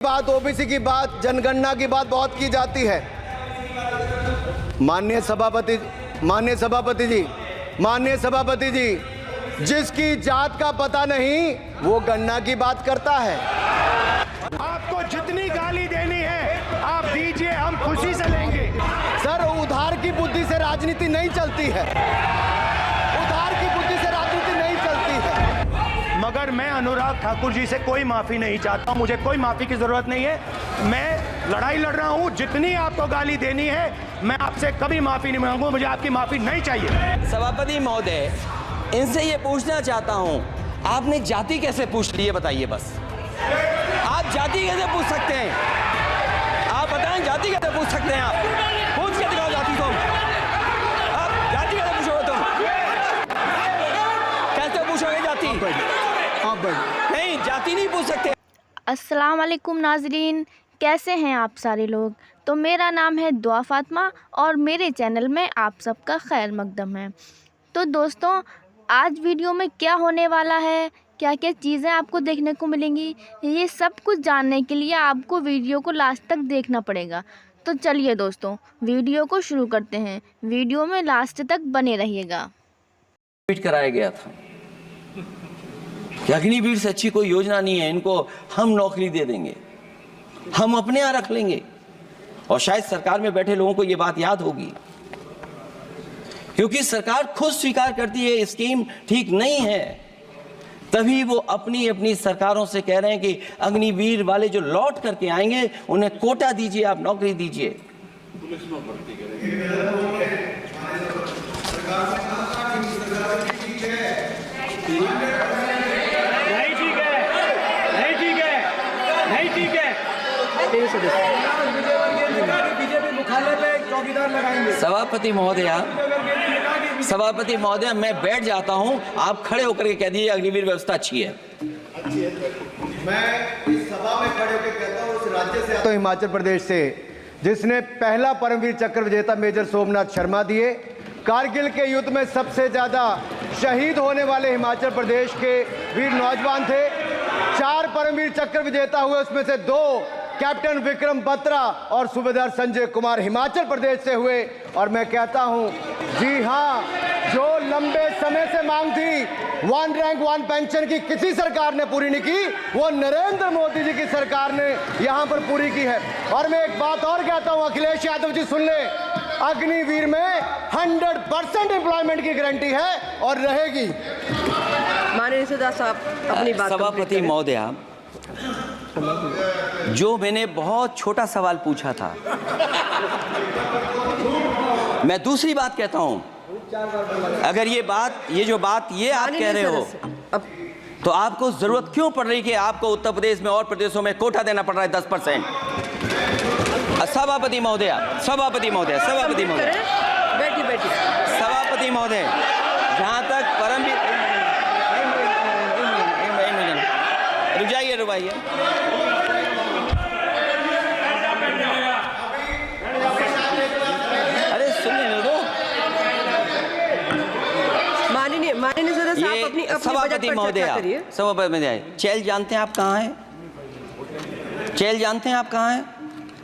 बात, ओबीसी की बात, जनगणना की बात बहुत की जाती है। माननीय सभापति जी, जिसकी जात का पता नहीं वो गणना की बात करता है। आपको जितनी गाली देनी है आप दीजिए, हम खुशी से लेंगे। सर, उधार की बुद्धि से राजनीति नहीं चलती है, उधार की बुद्धि से राजनीति नहीं चलती है। मगर मैं अनुराग ठाकुर जी से कोई माफी नहीं चाहता हूं, मुझे कोई माफी की जरूरत नहीं है। मैं लड़ाई लड़ रहा हूं, जितनी आपको गाली देनी है मैं आपसे कभी माफी नहीं मांगूंगा, मुझे आपकी माफी नहीं चाहिए। सभापति महोदय, इनसे ये पूछना चाहता हूं, आपने जाति कैसे पूछ ली है बताइए बस। आप जाति कैसे पूछ सकते हैं? आप बताएं, जाति कैसे पूछ सकते हैं? आप पूछ के दिखाओ जाति तुम। आप जाति कैसे पूछोगे तुम? कैसे पूछोगे जाति? नहीं, जाति नहीं पूछ सकते। अस्सलाम वालेकुम नाजरीन, कैसे हैं आप सारे लोग। तो मेरा नाम है दुआ फातिमा और मेरे चैनल में आप सबका खैर मकदम है। तो दोस्तों, आज वीडियो में क्या होने वाला है, क्या क्या चीज़ें आपको देखने को मिलेंगी, ये सब कुछ जानने के लिए आपको वीडियो को लास्ट तक देखना पड़ेगा। तो चलिए दोस्तों, वीडियो को शुरू करते हैं। वीडियो में लास्ट तक बने रहिएगा। ट्वीट कराया गया था कि अग्निवीर से अच्छी कोई योजना नहीं है, इनको हम नौकरी दे देंगे, हम अपने यहाँ रख लेंगे। और शायद सरकार में बैठे लोगों को ये बात याद होगी, क्योंकि सरकार खुद स्वीकार करती है स्कीम ठीक नहीं है, तभी वो अपनी अपनी सरकारों से कह रहे हैं कि अग्निवीर वाले जो लौट करके आएंगे उन्हें कोटा दीजिए, आप नौकरी दीजिए। पुलिस में भर्ती करेंगे। सभापति महोदय, मैं बैठ जाता हूं, आप खड़े होकर के कह दीजिए अग्निवीर व्यवस्था अच्छी है। मैं इस सभा में खड़े होकर कहता हूं, उस राज्य से आता हूं, हिमाचल प्रदेश से, जिसने पहला परमवीर चक्र विजेता मेजर सोमनाथ शर्मा दिए। कारगिल के युद्ध में सबसे ज्यादा शहीद होने वाले हिमाचल प्रदेश के वीर नौजवान थे। 4 परमवीर चक्र विजेता हुए, उसमें से 2 कैप्टन विक्रम बत्रा और सूबेदार संजय कुमार हिमाचल प्रदेश से हुए। और मैं कहता हूं, जी हां, जो लंबे समय से मांग थी 1 रैंक 1 पेंशन की किसी सरकार ने पूरी नहीं की, वो नरेंद्र मोदी जी की सरकार ने यहां पर पूरी की है। और मैं एक बात और कहता हूं, अखिलेश यादव जी सुन ले, अग्निवीर में 100% एम्प्लॉयमेंट की गारंटी है और रहेगी। माननीय सदा साहब अपनी बात। सभापति महोदय, जो मैंने बहुत छोटा सवाल पूछा था, मैं दूसरी बात कहता हूं। अगर ये जो बात आप कह रहे हो, तो आपको जरूरत क्यों पड़ रही कि आपको उत्तर प्रदेश में और प्रदेशों में कोटा देना पड़ रहा है 10%? सभापति महोदय, जहां तक परमवीर, रुक जाइए, अरे सुनिए दो। माननीय सदस्य साहब अपनी सभापति महोदय, चैल जानते हैं आप कहाँ हैं? चैल जानते हैं आप कहाँ हैं?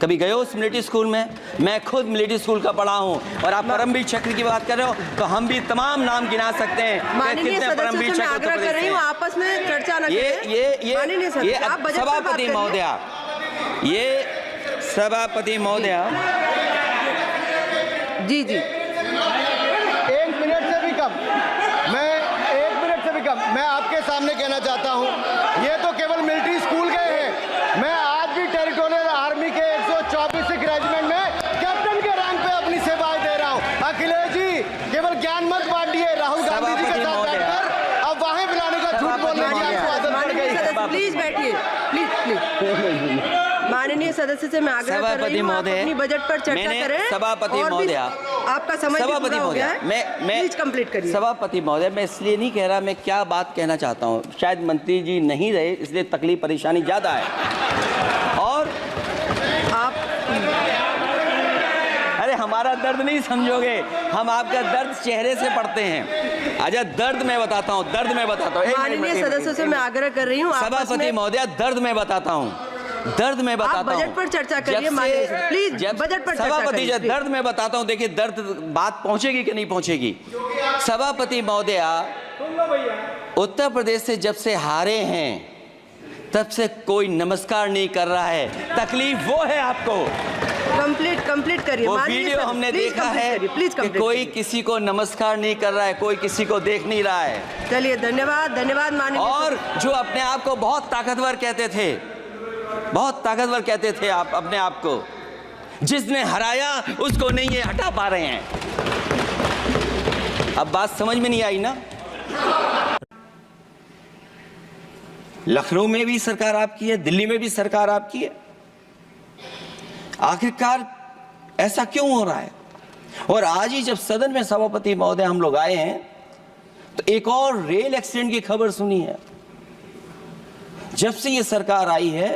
कभी गए हो उस मिलिट्री स्कूल में? मैं खुद मिलिट्री स्कूल का पढ़ा हूँ। और आप परमवीर चक्र की बात कर रहे हो, तो हम भी तमाम नाम गिना सकते हैं कितने परमवीर चक्र आग्रह कर रही हूँ, आपस में चर्चा न करें। ये सभापति महोदय, जी 1 मिनट से भी कम, मैं आपके सामने कहना चाहता हूं, ये तो केवल मिलिट्री स्कूल गए हैं। मैं आज भी टेरिटोरियल आर्मी के 124 रेजिमेंट में कैप्टन के रैंक पे अपनी सेवाएं दे रहा हूं। अखिलेश जी, केवल ज्ञान मत बांटिए। राहुल गांधी जी के साथ बैठकर अब वहां बुलाने का झूठ बोलने की आपको आदत पड़ गई। प्लीज बैठिए, प्लीज। माननीय सदस्य से मैं आग्रह कर रही हूं, आप अपनी बजट पर चर्चा करें। सभापति महोदय, आपका समय पूरा हो गया है, प्लीज कंप्लीट करिए। सभापति महोदय, मैं इसलिए नहीं कह रहा, मैं क्या बात कहना चाहता हूँ, शायद मंत्री जी नहीं रहे इसलिए तकलीफ परेशानी ज्यादा है। और आप, अरे हमारा दर्द नहीं समझोगे, हम आपका दर्द चेहरे से पढ़ते हैं। अच्छा, दर्द मैं बताता हूँ। माननीय सदस्यों से मैं आग्रह कर रही हूँ, सभापति महोदय, दर्द मैं बताता हूँ। दर्द में बताता हूं। बजट पर चर्चा करिए माननीय, प्लीज बजट पर चर्चा सभापति जी, करिए। दर्द में बताता हूं, देखिए दर्द बात पहुंचेगी कि नहीं पहुंचेगी। सभापति महोदया, उत्तर प्रदेश से जब से हारे हैं तब से कोई नमस्कार नहीं कर रहा है। तकलीफ वो है आपको। कंप्लीट करिए। वो वीडियो हमने देखा है कि कोई किसी को नमस्कार नहीं कर रहा है, कोई किसी को देख नहीं रहा है। चलिए, धन्यवाद माननीय। और जो अपने आप को बहुत ताकतवर कहते थे, बहुत ताकतवर कहते थे आप अपने आप को, जिसने हराया उसको नहीं ये हटा पा रहे हैं। अब बात समझ में नहीं आई ना? लखनऊ में भी सरकार आपकी है, दिल्ली में भी सरकार आपकी है। आखिरकार ऐसा क्यों हो रहा है? और आज ही जब सदन में सभापति महोदय हम लोग आए हैं तो एक और रेल एक्सीडेंट की खबर सुनी है। जब से ये सरकार आई है,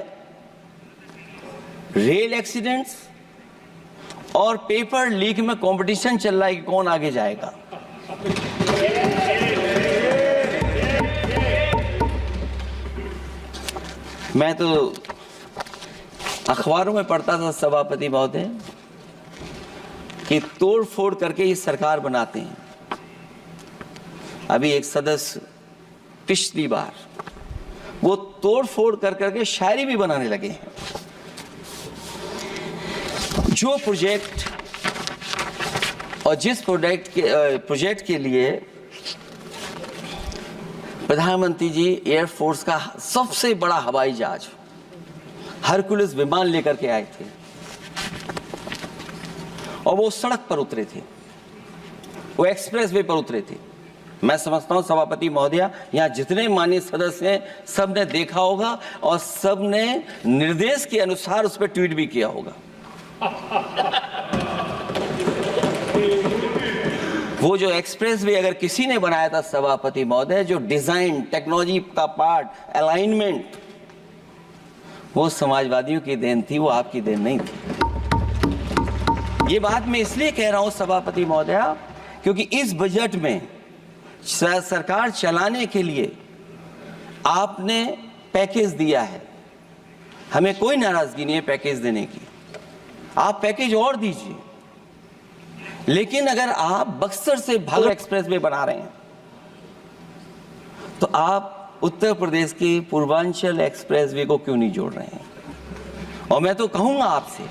रेल एक्सीडेंट्स और पेपर लीक में कंपटीशन चल रहा है कि कौन आगे जाएगा। मैं तो अखबारों में पढ़ता था सभापति महोदय कि तोड़ फोड़ करके ये सरकार बनाते हैं। अभी एक सदस्य पिछली बार वो तोड़ फोड़ कर करके शायरी भी बनाने लगे हैं। जो प्रोजेक्ट और जिस प्रोजेक्ट के लिए प्रधानमंत्री जी एयरफोर्स का सबसे बड़ा हवाई जहाज हरकुलिस विमान लेकर के आए थे और वो सड़क पर उतरे थे, वो एक्सप्रेस वे पर उतरे थे। मैं समझता हूं सभापति महोदया, यहां जितने माननीय सदस्य हैं सबने देखा होगा और सबने निर्देश के अनुसार उस पर ट्वीट भी किया होगा। वो जो एक्सप्रेस वे अगर किसी ने बनाया था सभापति महोदय, जो डिजाइन, टेक्नोलॉजी का पार्ट, अलाइनमेंट, वो समाजवादियों की देन थी, वो आपकी देन नहीं थी। ये बात मैं इसलिए कह रहा हूं सभापति महोदया क्योंकि इस बजट में सरकार चलाने के लिए आपने पैकेज दिया है। हमें कोई नाराजगी नहीं है पैकेज देने की, आप पैकेज और दीजिए। लेकिन अगर आप बक्सर से भागलपुर एक्सप्रेस वे बना रहे हैं तो आप उत्तर प्रदेश की पूर्वांचल एक्सप्रेस वे को क्यों नहीं जोड़ रहे हैं? और मैं तो कहूंगा आपसे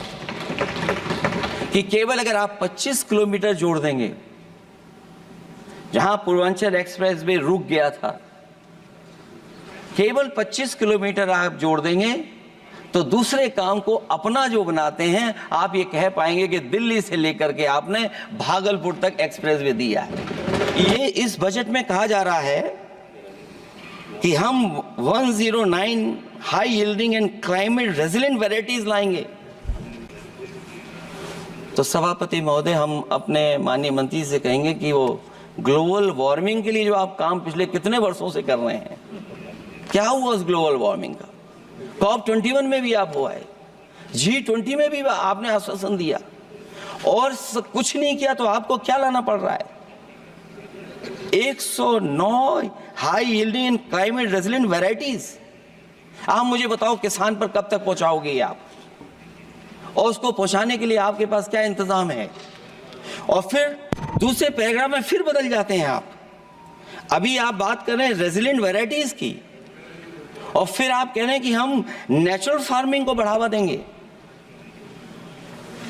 कि केवल अगर आप 25 किलोमीटर जोड़ देंगे, जहां पूर्वांचल एक्सप्रेस वे रुक गया था, केवल 25 किलोमीटर आप जोड़ देंगे तो दूसरे काम को अपना जो बनाते हैं, आप ये कह पाएंगे कि दिल्ली से लेकर के आपने भागलपुर तक एक्सप्रेस वे दिया है। ये इस बजट में कहा जा रहा है कि हम 109 high yielding and climate resilient varieties लाएंगे। तो सभापति महोदय, हम अपने माननीय मंत्री से कहेंगे कि वो ग्लोबल वार्मिंग के लिए जो आप काम पिछले कितने वर्षों से कर रहे हैं, क्या हुआ उस ग्लोबल वार्मिंग का? COP21 में भी आप हुआ है, G20 में भी आपने आश्वासन दिया और कुछ नहीं किया, तो आपको क्या लाना पड़ रहा है? 109 high yielding and climate resilient varieties. आप मुझे बताओ किसान पर कब तक पहुंचाओगे आप, और उसको पहुंचाने के लिए आपके पास क्या इंतजाम है? और फिर दूसरे पैराग्राफ में फिर बदल जाते हैं आप। अभी आप बात कर रहे हैं रेजिलेंट वैरायटीज की और फिर आप कह रहे हैं कि हम नेचुरल फार्मिंग को बढ़ावा देंगे।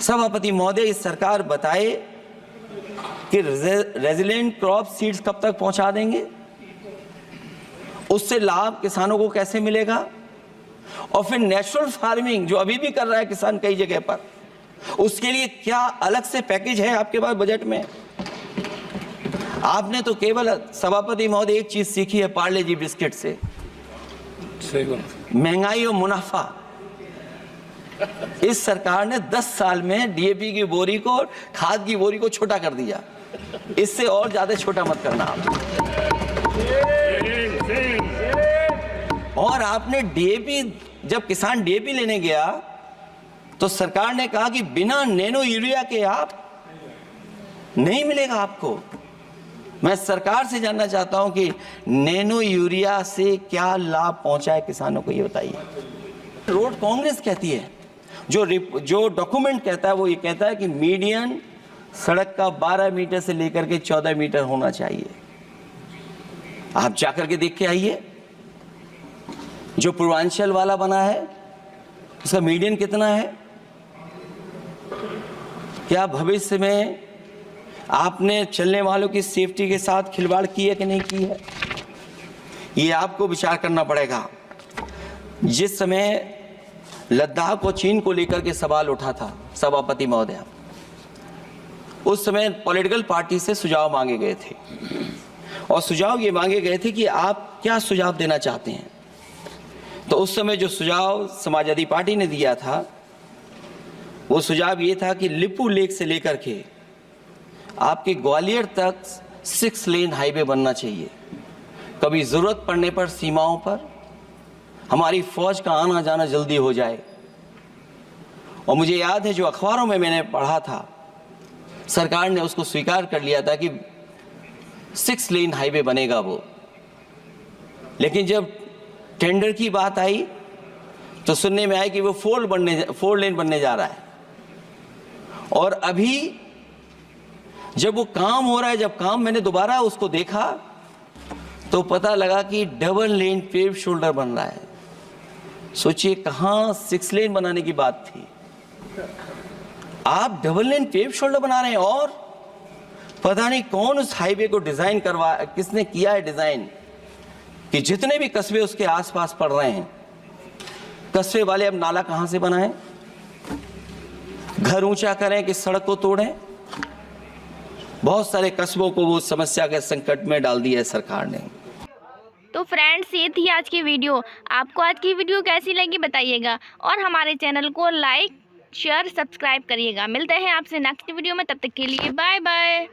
सभापति महोदय, इस सरकार बताए कि रेजिलेंट क्रॉप सीड्स कब तक पहुंचा देंगे, उससे लाभ किसानों को कैसे मिलेगा, और फिर नेचुरल फार्मिंग जो अभी भी कर रहा है किसान कई जगह पर, उसके लिए क्या अलग से पैकेज है आपके पास बजट में? आपने तो केवल सभापति महोदय एक चीज सीखी है पार्ले जी बिस्किट से, महंगाई और मुनाफा। इस सरकार ने 10 साल में डीएपी की बोरी को, खाद की बोरी को छोटा कर दिया। इससे और ज्यादा छोटा मत करना आप। और आपने डीएपी, जब किसान डीएपी लेने गया तो सरकार ने कहा कि बिना नैनो यूरिया के आप नहीं मिलेगा आपको। मैं सरकार से जानना चाहता हूं कि नैनो यूरिया से क्या लाभ पहुंचा है किसानों को, ये बताइए। रोड कांग्रेस कहती है, जो डॉक्यूमेंट कहता है वो ये कहता है कि मीडियन सड़क का 12 मीटर से लेकर के 14 मीटर होना चाहिए। आप जाकर के देख के आइए, जो पूर्वांचल वाला बना है उसका मीडियन कितना है। क्या भविष्य में आपने चलने वालों की सेफ्टी के साथ खिलवाड़ की है कि नहीं की है, ये आपको विचार करना पड़ेगा। जिस समय लद्दाख और चीन को लेकर के सवाल उठा था सभापति महोदय, उस समय पॉलिटिकल पार्टी से सुझाव मांगे गए थे और सुझाव ये मांगे गए थे कि आप क्या सुझाव देना चाहते हैं। तो उस समय जो सुझाव समाजवादी पार्टी ने दिया था वो सुझाव ये था कि लिपू लेक से लेकर के आपके ग्वालियर तक 6 लेन हाईवे बनना चाहिए। कभी ज़रूरत पड़ने पर सीमाओं पर हमारी फौज का आना जाना जल्दी हो जाए। और मुझे याद है जो अखबारों में मैंने पढ़ा था, सरकार ने उसको स्वीकार कर लिया था कि 6 लेन हाईवे बनेगा वो। लेकिन जब टेंडर की बात आई तो सुनने में आया कि वो 4 लेन बनने जा रहा है। और अभी जब वो काम हो रहा है, जब काम मैंने दोबारा उसको देखा तो पता लगा कि डबल लेन पेव शोल्डर बन रहा है। सोचिए कहाँ 6 लेन बनाने की बात थी, आप डबल लेन पेव शोल्डर बना रहे हैं। और पता नहीं कौन उस हाईवे को डिजाइन किसने किया है डिजाइन, कि जितने भी कस्बे उसके आसपास पड़ रहे हैं, कस्बे वाले अब नाला कहां से बनाएं, घर ऊंचा करें कि सड़क को तोड़ें। बहुत सारे कस्बों को वो समस्या के संकट में डाल दिया है सरकार ने। तो फ्रेंड्स, ये थी आज की वीडियो। आपको आज की वीडियो कैसी लगी बताइएगा और हमारे चैनल को लाइक शेयर सब्सक्राइब करिएगा। मिलते हैं आपसे नेक्स्ट वीडियो में, तब तक के लिए बाय बाय।